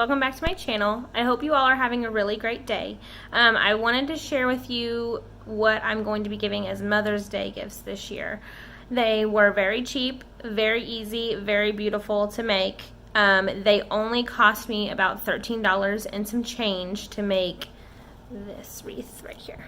welcome back to my channel. I hope you all are having a really great day. I wanted to share with you what I'm going to be giving as Mother's Day gifts this year. They were very cheap, very easy, very beautiful to make. They only cost me about $13 and some change to make this wreath right here.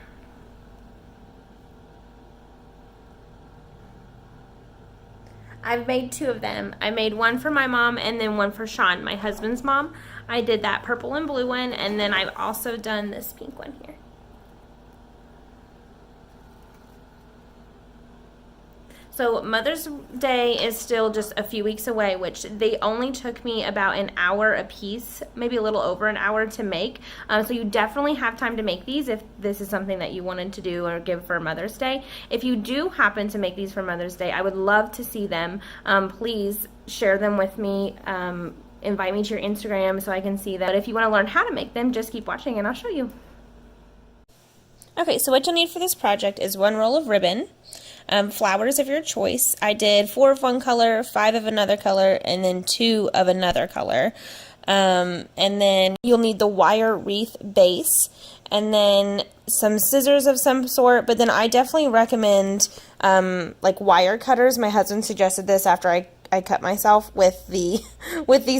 I've made two of them. I made one for my mom and then one for Sean, my husband's mom. I did that purple and blue one, and then I've also done this pink one here. So Mother's Day is still just a few weeks away, which they only took me about an hour a piece, maybe a little over an hour to make. So you definitely have time to make these if this is something that you wanted to do or give for Mother's Day. If you do happen to make these for Mother's Day, I would love to see them. Please share them with me. Invite me to your Instagram so I can see that. But if you want to learn how to make them, just keep watching and I'll show you. Okay, so what you'll need for this project is one roll of ribbon. Flowers of your choice. I did 4 of one color, 5 of another color, and then 2 of another color. And then you'll need the wire wreath base, and then some scissors of some sort, but then I definitely recommend like wire cutters. My husband suggested this after I cut myself with these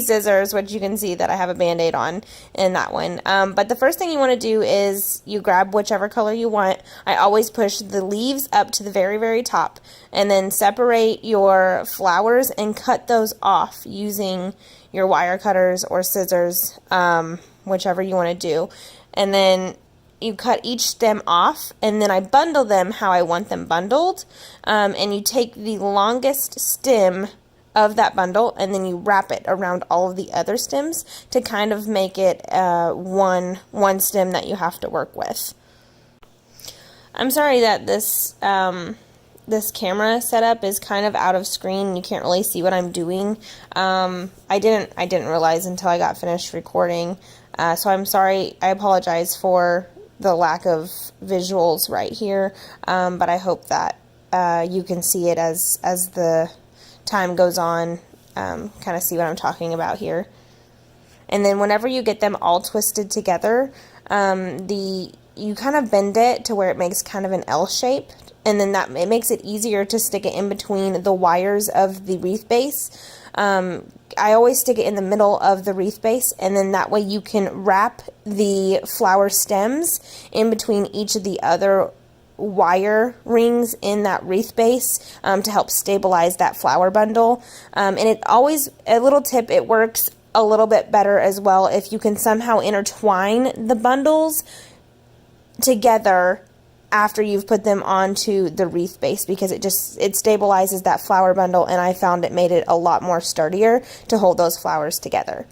scissors, which you can see that I have a band-aid on in that one. But the first thing you want to do is you grab whichever color you want. I always push the leaves up to the very, very top, and then separate your flowers and cut those off using your wire cutters or scissors, whichever you want to do. And then you cut each stem off, and then I bundle them how I want them bundled. And you take the longest stem of that bundle, and then you wrap it around all of the other stems to kind of make it one stem that you have to work with. I'm sorry that this this camera setup is kind of out of screen. You can't really see what I'm doing. I didn't realize until I got finished recording. So I'm sorry. I apologize for the lack of visuals right here. But I hope that you can see it as the time goes on, kind of see what I'm talking about here. And then whenever you get them all twisted together, you kind of bend it to where it makes kind of an L shape, and then it makes it easier to stick it in between the wires of the wreath base. I always stick it in the middle of the wreath base, and then that way you can wrap the flower stems in between each of the other wire rings in that wreath base to help stabilize that flower bundle. And it always, a little tip, it works a little bit better as well if you can somehow intertwine the bundles together after you've put them onto the wreath base, because it stabilizes that flower bundle, and I found it made it a lot more sturdier to hold those flowers together.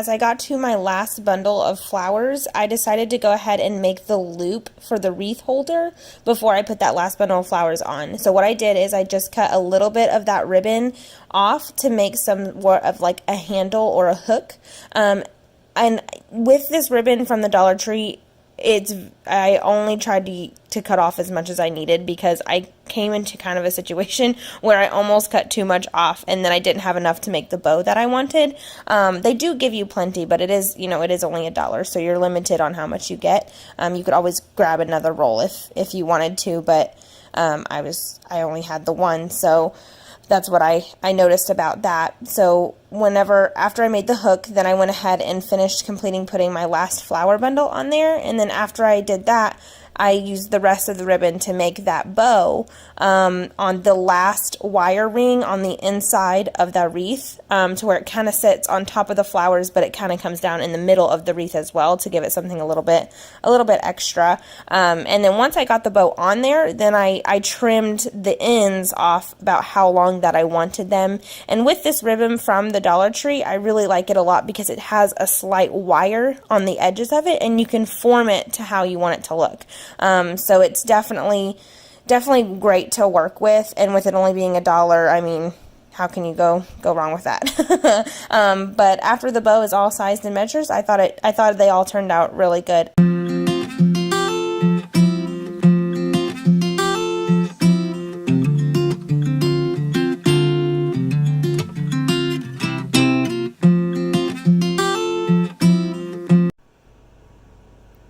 as I got to my last bundle of flowers, I decided to go ahead and make the loop for the wreath holder before I put that last bundle of flowers on. So what I did is I just cut a little bit of that ribbon off to make some more of like a handle or a hook. And with this ribbon from the Dollar Tree, I only tried to cut off as much as I needed because I came into kind of a situation where I almost cut too much off and then I didn't have enough to make the bow that I wanted. They do give you plenty, but it is, it is only $1, so you're limited on how much you get. You could always grab another roll if you wanted to, but I only had the one, so that's what I noticed about that. So after I made the hook, then I went ahead and finished completing putting my last flower bundle on there. And then after I did that, I used the rest of the ribbon to make that bow on the last wire ring on the inside of the wreath, to where it kind of sits on top of the flowers, but it kind of comes down in the middle of the wreath as well to give it something a little bit extra. And then once I got the bow on there, then I trimmed the ends off about how long that I wanted them. And with this ribbon from the Dollar Tree, I really like it a lot because it has a slight wire on the edges of it, and you can form it to how you want it to look. So it's definitely great to work with, and with it only being $1, I mean, how can you go wrong with that? But after the bow is all sized and measures, I thought they all turned out really good.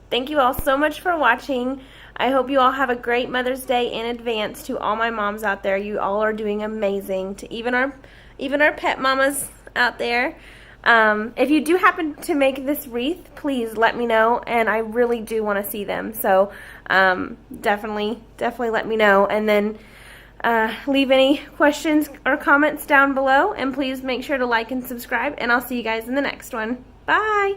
Thank you all so much for watching. I hope you all have a great Mother's Day in advance. To all my moms out there, you all are doing amazing. To even our pet mamas out there. If you do happen to make this wreath, please let me know, and I really do want to see them. So definitely let me know, and then leave any questions or comments down below, and please make sure to like and subscribe, and I'll see you guys in the next one. Bye!